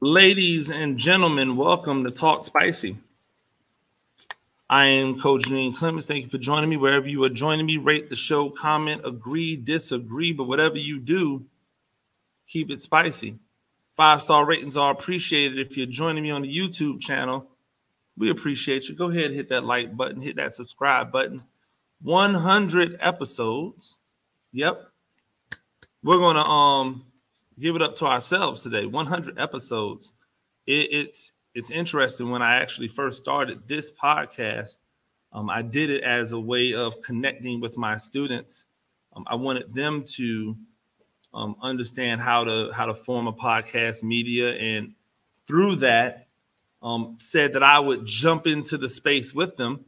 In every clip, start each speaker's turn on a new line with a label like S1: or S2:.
S1: Ladies and gentlemen, welcome to Talk Spicy. I am Coach Janine Clemens. Thank you for joining me. Wherever you are joining me, rate the show, comment, agree, disagree, but whatever you do, keep it spicy. 5-star ratings are appreciated. If you're joining me on the YouTube channel, we appreciate you. Go ahead and hit that like button, hit that subscribe button. 100 episodes. Yep. We're going to give it up to ourselves today. 100 episodes. It's interesting. When I actually first started this podcast, I did it as a way of connecting with my students. I wanted them to understand how to form a podcast media, and through that, said that I would jump into the space with them.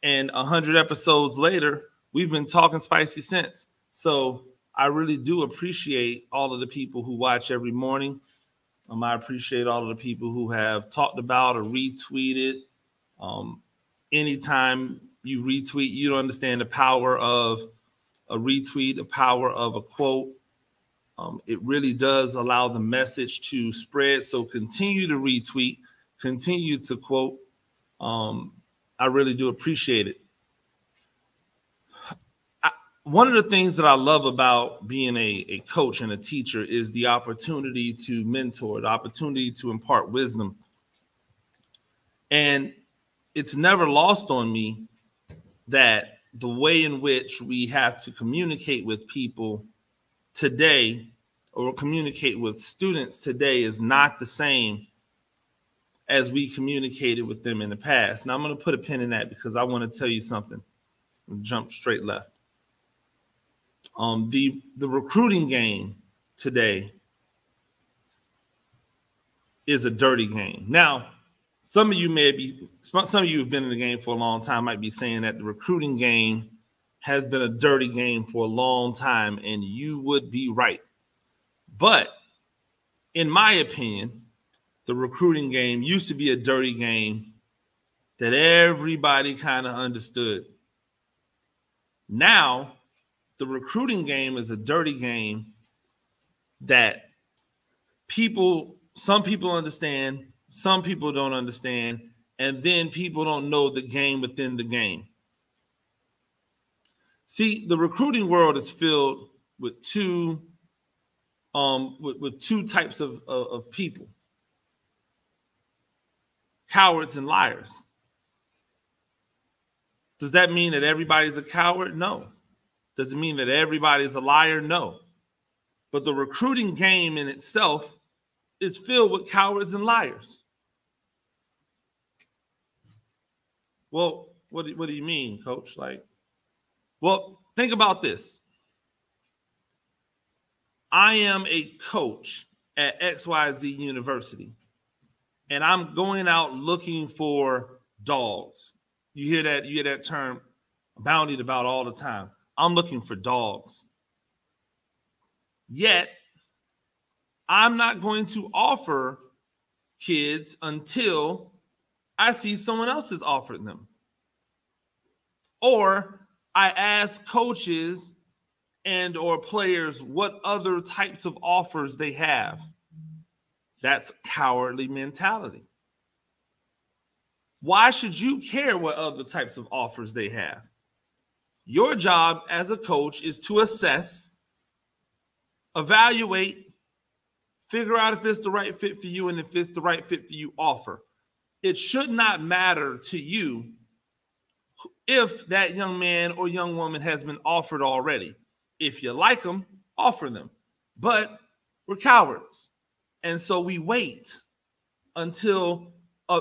S1: And 100 episodes later, we've been talking spicy since. So I really do appreciate all of the people who watch every morning. I appreciate all of the people who have talked about or retweeted. Anytime you retweet, you don't understand the power of a retweet, the power of a quote. It really does allow the message to spread. So continue to retweet, continue to quote. I really do appreciate it. One of the things that I love about being a coach and a teacher is the opportunity to mentor, the opportunity to impart wisdom. And it's never lost on me that the way in which we have to communicate with people today or communicate with students today is not the same as we communicated with them in the past. Now, I'm going to put a pin in that because I want to tell you something. Jump straight left. The recruiting game today is a dirty game. Now, some of you who've been in the game for a long time might be saying that the recruiting game has been a dirty game for a long time, and you would be right. But in my opinion, the recruiting game used to be a dirty game that everybody kind of understood. Now, the recruiting game is a dirty game that some people understand, some people don't understand, and then people don't know the game within the game. See, the recruiting world is filled with two types of people: cowards and liars. Does that mean that everybody's a coward? No. Does it mean that everybody's a liar? No. But the recruiting game in itself is filled with cowards and liars. Well, what do you mean, Coach? Well, think about this. I am a coach at XYZ University, and I'm going out looking for dogs. You hear that term bandied about all the time. I'm looking for dogs. Yet, I'm not going to offer kids until I see someone else has offered them. Or I ask coaches and or players what other types of offers they have. That's cowardly mentality. Why should you care what other types of offers they have? Your job as a coach is to assess, evaluate, figure out if it's the right fit for you, and if it's the right fit for you, offer. It should not matter to you if that young man or young woman has been offered already. If you like them, offer them. But we're cowards. And so we wait until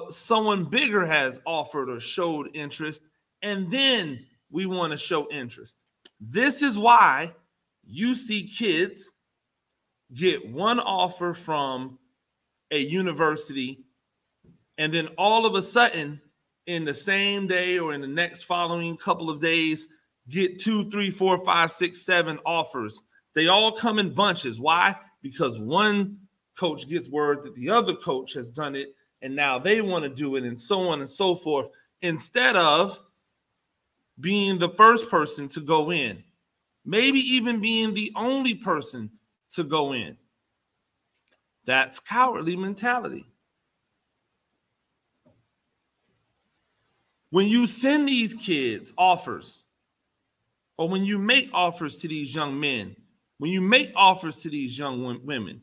S1: someone bigger has offered or showed interest, and then we want to show interest. This is why you see kids get one offer from a university, and then all of a sudden, in the same day or in the next following couple of days, get 2, 3, 4, 5, 6, 7 offers. They all come in bunches. Why? Because one coach gets word that the other coach has done it, and now they want to do it, and so on and so forth, instead of being the first person to go in, maybe even being the only person to go in. That's cowardly mentality. When you send these kids offers, or when you make offers to these young men, when you make offers to these young women,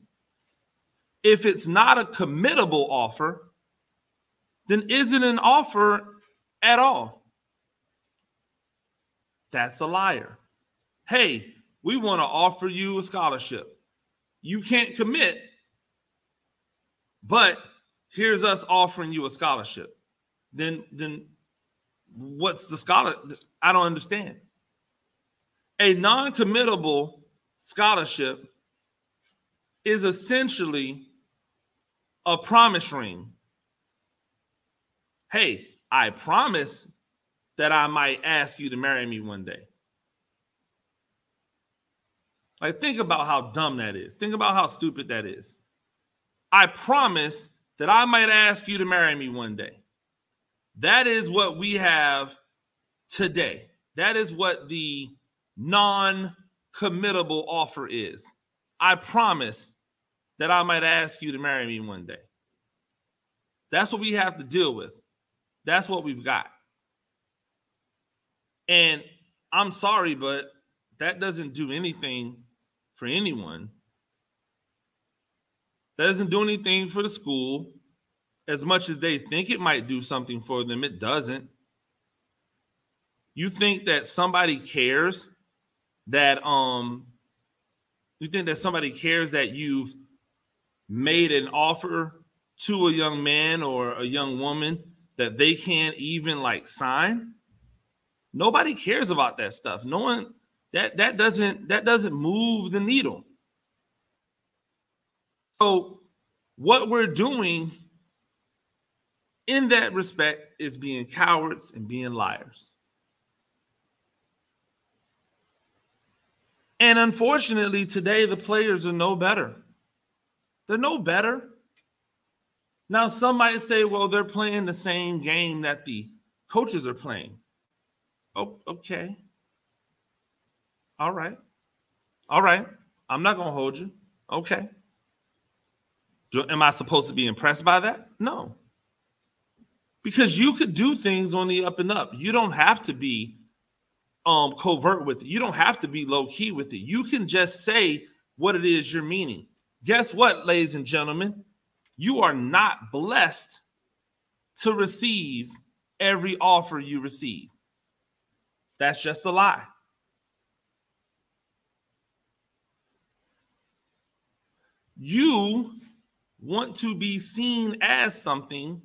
S1: if it's not a committable offer, then is it an offer at all? That's a liar. Hey, we want to offer you a scholarship. You can't commit, but here's us offering you a scholarship. Then what's the scholar? I don't understand. A non-committable scholarship is essentially a promise ring. Hey, I promise that I might ask you to marry me one day. Like, think about how dumb that is. Think about how stupid that is. I promise that I might ask you to marry me one day. That is what we have today. That is what the non-committable offer is. I promise that I might ask you to marry me one day. That's what we have to deal with. That's what we've got. And I'm sorry, but that doesn't do anything for anyone. That doesn't do anything for the school. As much as they think it might do something for them, it doesn't. You think that somebody cares that you've made an offer to a young man or a young woman that they can't even like sign? Nobody cares about that stuff. No one that doesn't move the needle. So what we're doing in that respect is being cowards and being liars. And unfortunately, today the players are no better. They're no better. Now, some might say, well, they're playing the same game that the coaches are playing. Oh, okay. All right. I'm not going to hold you. Okay. Am I supposed to be impressed by that? No. Because you could do things on the up and up. You don't have to be covert with it. You don't have to be low key with it. You can just say what it is you're meaning. Guess what, ladies and gentlemen? You are not blessed to receive every offer you receive. That's just a lie. You want to be seen as something,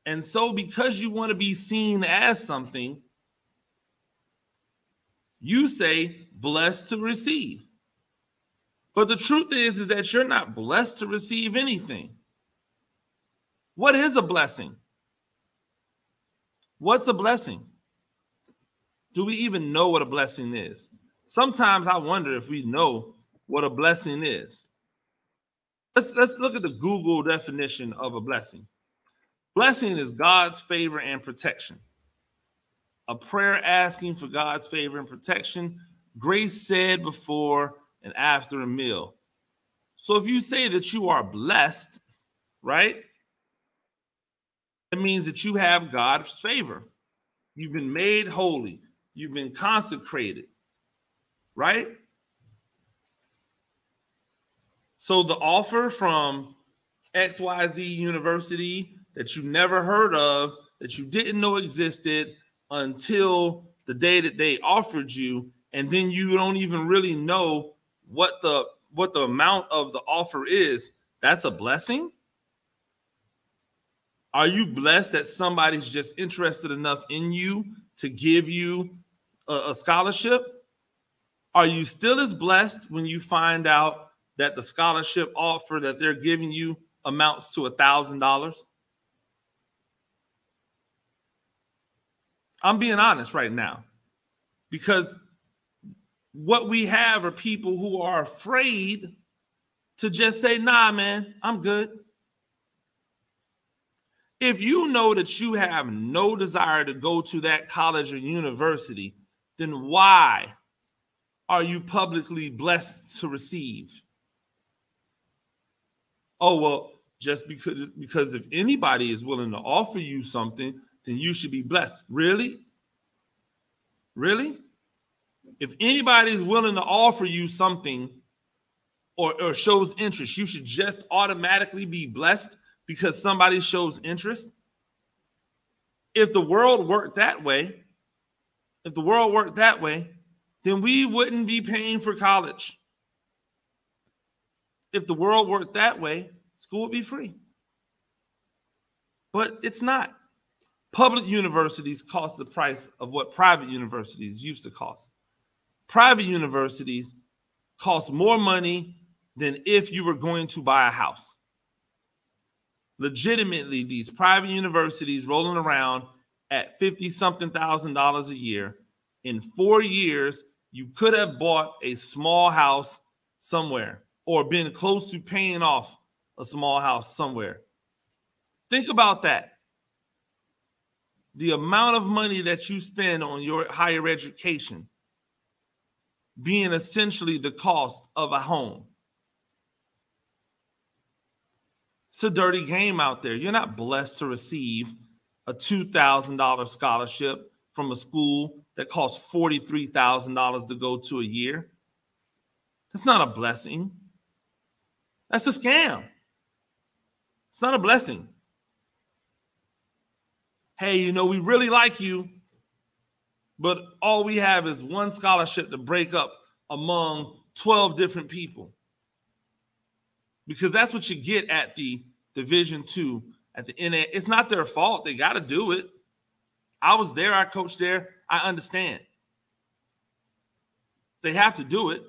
S1: and so because you want to be seen as something, you say blessed to receive. But the truth is that you're not blessed to receive anything. What is a blessing? What's a blessing? Do we even know what a blessing is? Sometimes I wonder if we know what a blessing is. Let's look at the Google definition of a blessing. Blessing is God's favor and protection. A prayer asking for God's favor and protection. Grace said before and after a meal. So if you say that you are blessed, right? It means that you have God's favor. You've been made holy. You've been consecrated, right? So the offer from XYZ University that you never heard of, that you didn't know existed until the day that they offered you, and then you don't even really know what the amount of the offer is, that's a blessing? Are you blessed that somebody's just interested enough in you to give you a scholarship? Are you still as blessed when you find out that the scholarship offer that they're giving you amounts to $1,000? I'm being honest right now, because what we have are people who are afraid to just say, nah, man, I'm good. If you know that you have no desire to go to that college or university, then why are you publicly blessed to receive? Oh, well, just because if anybody is willing to offer you something, then you should be blessed. Really? Really? If anybody is willing to offer you something or shows interest, you should just automatically be blessed because somebody shows interest? If the world worked that way, then we wouldn't be paying for college. If the world worked that way, school would be free. But it's not. Public universities cost the price of what private universities used to cost. Private universities cost more money than if you were going to buy a house. Legitimately, these private universities rolling around at $50-something thousand a year. In 4 years, you could have bought a small house somewhere or been close to paying off a small house somewhere. Think about that. The amount of money that you spend on your higher education being essentially the cost of a home. It's a dirty game out there. You're not blessed to receive a $2,000 scholarship from a school that costs $43,000 to go to a year. That's not a blessing. That's a scam. It's not a blessing. Hey, we really like you, but all we have is one scholarship to break up among 12 different people. Because that's what you get at the Division II, at the NA. It's not their fault. They got to do it. I was there. I coached there. I understand. They have to do it.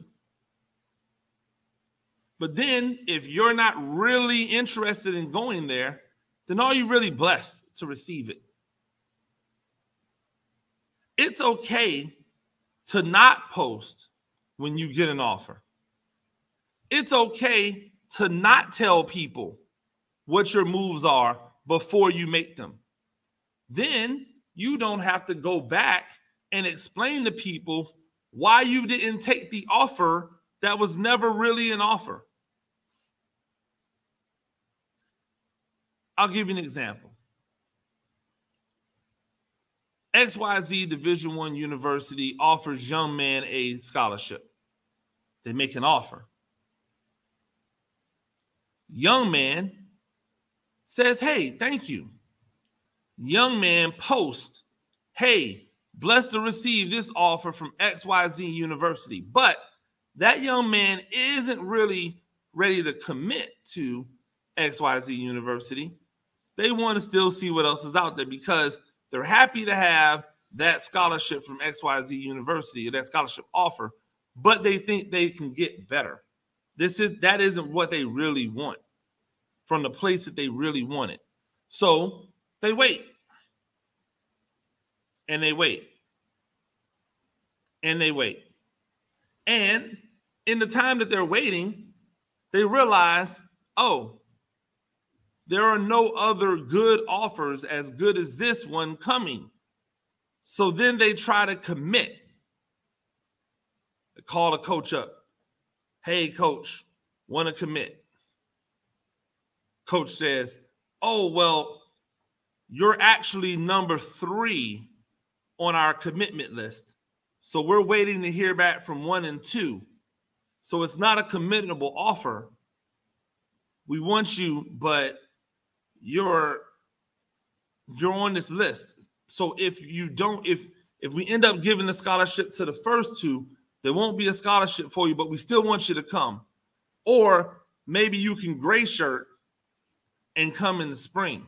S1: But then if you're not really interested in going there, then are you really blessed to receive it? It's okay to not post when you get an offer. It's okay to not tell people what your moves are before you make them. Then you don't have to go back and explain to people why you didn't take the offer that was never really an offer. I'll give you an example. XYZ Division I University offers young man a scholarship. They make an offer. Young man says, hey, thank you. Young man posts, hey, blessed to receive this offer from XYZ University. But that young man isn't really ready to commit to XYZ University. They want to still see what else is out there because they're happy to have that scholarship from XYZ University or that scholarship offer, but they think they can get better. That isn't what they really want from the place that they really want it. So they wait. And they wait. And they wait. And in the time that they're waiting, they realize, oh, there are no other good offers as good as this one coming. So then they try to commit. They call the coach up. Hey, coach, want to commit? Coach says, oh, well, you're actually number 3 on our commitment list. So we're waiting to hear back from 1 and 2. So it's not a committable offer. We want you, but you're on this list. So if we end up giving the scholarship to the first 2, there won't be a scholarship for you, but we still want you to come. Or maybe you can gray shirt and come in the spring.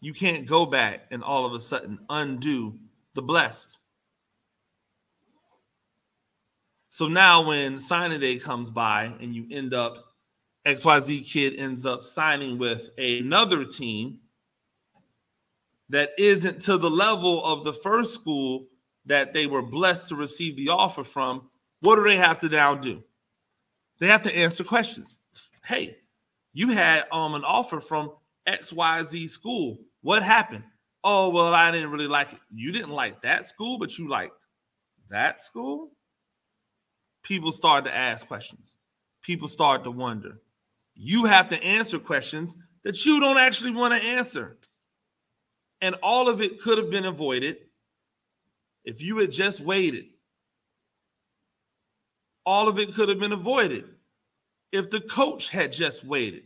S1: You can't go back and all of a sudden undo the blessed. So now when signing day comes by and you end up, XYZ kid ends up signing with another team that isn't to the level of the first school that they were blessed to receive the offer from, what do they have to now do? They have to answer questions. Hey, you had an offer from XYZ school. What happened? Oh, well, I didn't really like it. You didn't like that school, but you liked that school? people start to ask questions. People start to wonder. You have to answer questions that you don't actually want to answer. And all of it could have been avoided if you had just waited. All of it could have been avoided if the coach had just waited.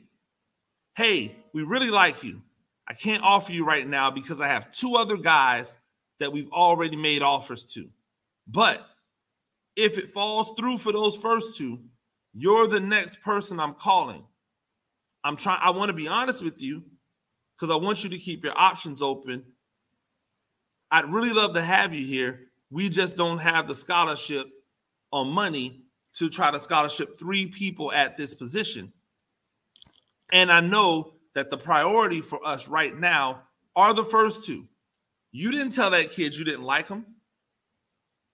S1: Hey, we really like you. I can't offer you right now because I have 2 other guys that we've already made offers to. But if it falls through for those first 2, you're the next person I'm calling. I want to be honest with you because I want you to keep your options open. I'd really love to have you here. We just don't have the scholarship or money to try to scholarship 3 people at this position. And I know that the priority for us right now are the first 2. You didn't tell that kid you didn't like him.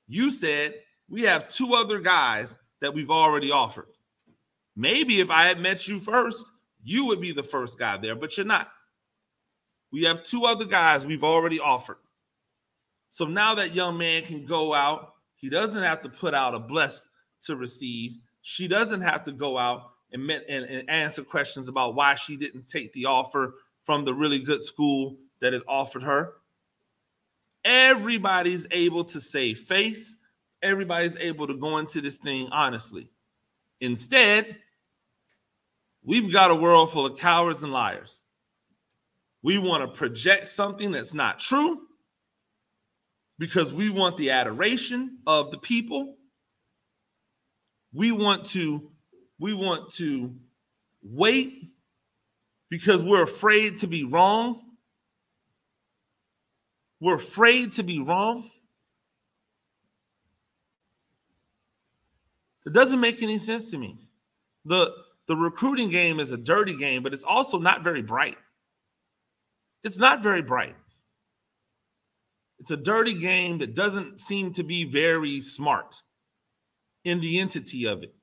S1: You said, we have 2 other guys that we've already offered. Maybe if I had met you first, you would be the first guy there, but you're not. We have 2 other guys we've already offered. So now that young man can go out. He doesn't have to put out a bless to receive. She doesn't have to go out and answer questions about why she didn't take the offer from the really good school that had offered her. Everybody's able to save face. Everybody's able to go into this thing honestly. Instead, we've got a world full of cowards and liars. We want to project something that's not true because we want the adoration of the people. We want to wait because we're afraid to be wrong. We're afraid to be wrong. It doesn't make any sense to me. The recruiting game is a dirty game, but it's also not very bright. It's not very bright. It's a dirty game that doesn't seem to be very smart in the entity of it.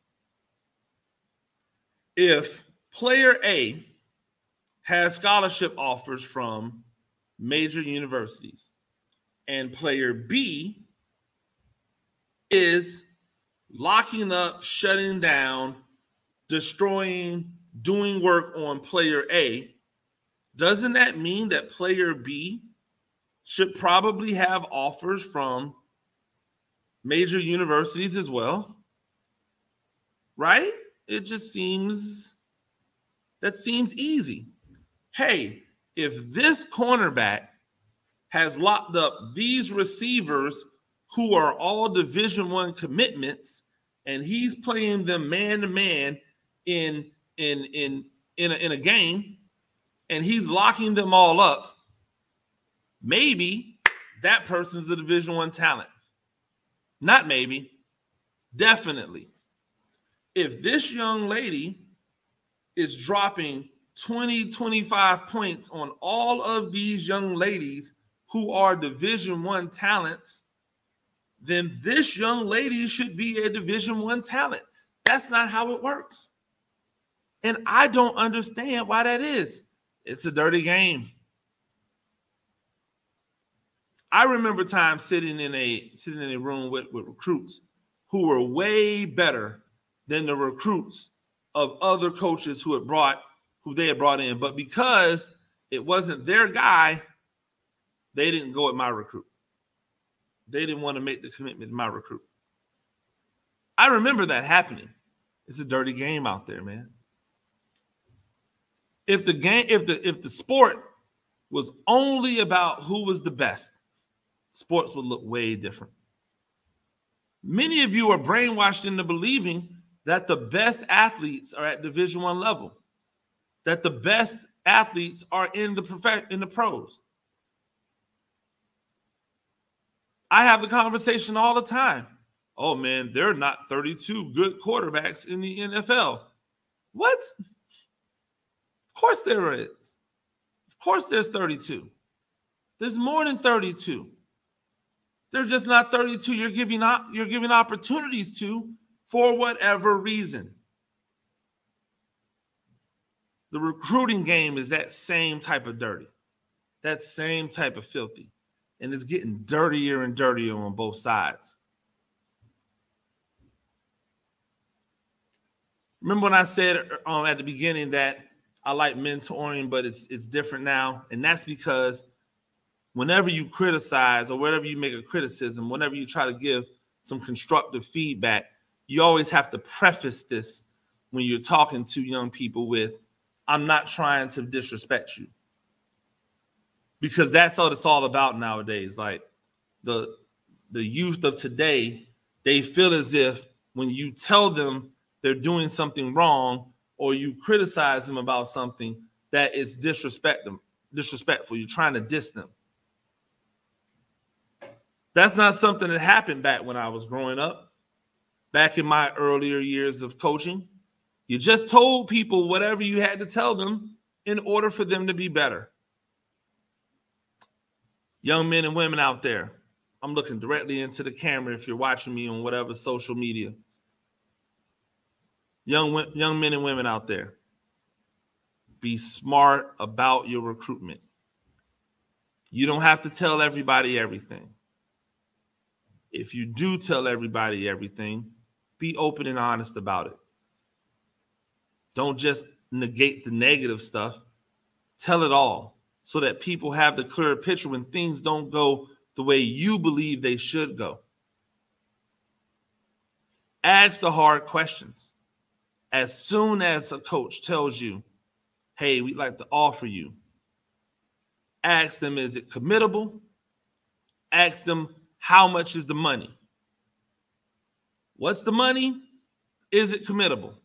S1: If player A has scholarship offers from major universities and player B is locking up, shutting down, destroying, doing work on player A, doesn't that mean that player B should probably have offers from major universities as well? Right? It just seems easy. Hey, if this cornerback has locked up these receivers who are all Division I commitments, and he's playing them man to man in a game, and he's locking them all up, maybe that person's a Division I talent. Not maybe, definitely. If this young lady is dropping 20, 25 points on all of these young ladies who are Division I talents, then this young lady should be a Division I talent. That's not how it works. And I don't understand why that is. It's a dirty game. I remember times sitting in a room with recruits who were way better than the recruits of other coaches who they had brought in. But because it wasn't their guy, they didn't go with my recruit. They didn't want to make the commitment to my recruit. I remember that happening. It's a dirty game out there, man. If the sport was only about who was the best, sports would look way different. Many of you are brainwashed into believing that the best athletes are at Division I level, that the best athletes are in the pros. I have the conversation all the time. Oh man, there are not 32 good quarterbacks in the NFL. What? Of course there is. Of course there's 32. There's more than 32. They're just not 32 you're giving opportunities to for whatever reason. The recruiting game is that same type of dirty, that same type of filthy, and it's getting dirtier and dirtier on both sides. Remember when I said at the beginning that I like mentoring, but it's different now? And that's because whenever you criticize or whenever you make a criticism, whenever you try to give some constructive feedback, you always have to preface this when you're talking to young people with, I'm not trying to disrespect you. Because that's what it's all about nowadays. Like the youth of today, they feel as if when you tell them they're doing something wrong or you criticize them about something, that is disrespectful. You're trying to diss them. That's not something that happened back when I was growing up, back in my earlier years of coaching. You just told people whatever you had to tell them in order for them to be better. Young men and women out there, I'm looking directly into the camera if you're watching me on whatever social media. Young men and women out there, be smart about your recruitment. You don't have to tell everybody everything. If you do tell everybody everything, be open and honest about it. Don't just negate the negative stuff. Tell it all so that people have the clearer picture when things don't go the way you believe they should go. Ask the hard questions. As soon as a coach tells you, hey, we'd like to offer you, ask them, is it committable? Ask them, how much is the money? What's the money? Is it committable?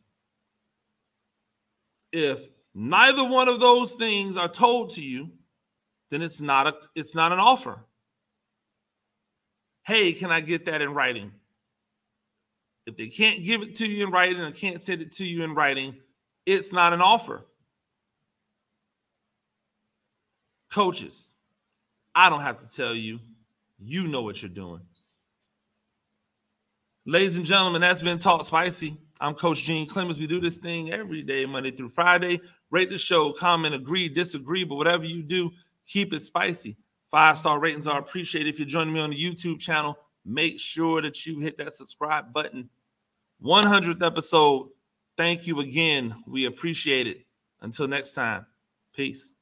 S1: If neither one of those things are told to you, then it's not an offer. Hey, can I get that in writing? If they can't give it to you in writing or can't send it to you in writing, it's not an offer. Coaches, I don't have to tell you. You know what you're doing. Ladies and gentlemen, that's been Talk Spicy. I'm Coach Gene Clemens. We do this thing every day, Monday through Friday. Rate the show, comment, agree, disagree, but whatever you do, keep it spicy. 5-star ratings are appreciated. If you're joining me on the YouTube channel, make sure that you hit that subscribe button. 100th episode. Thank you again. We appreciate it. Until next time, peace.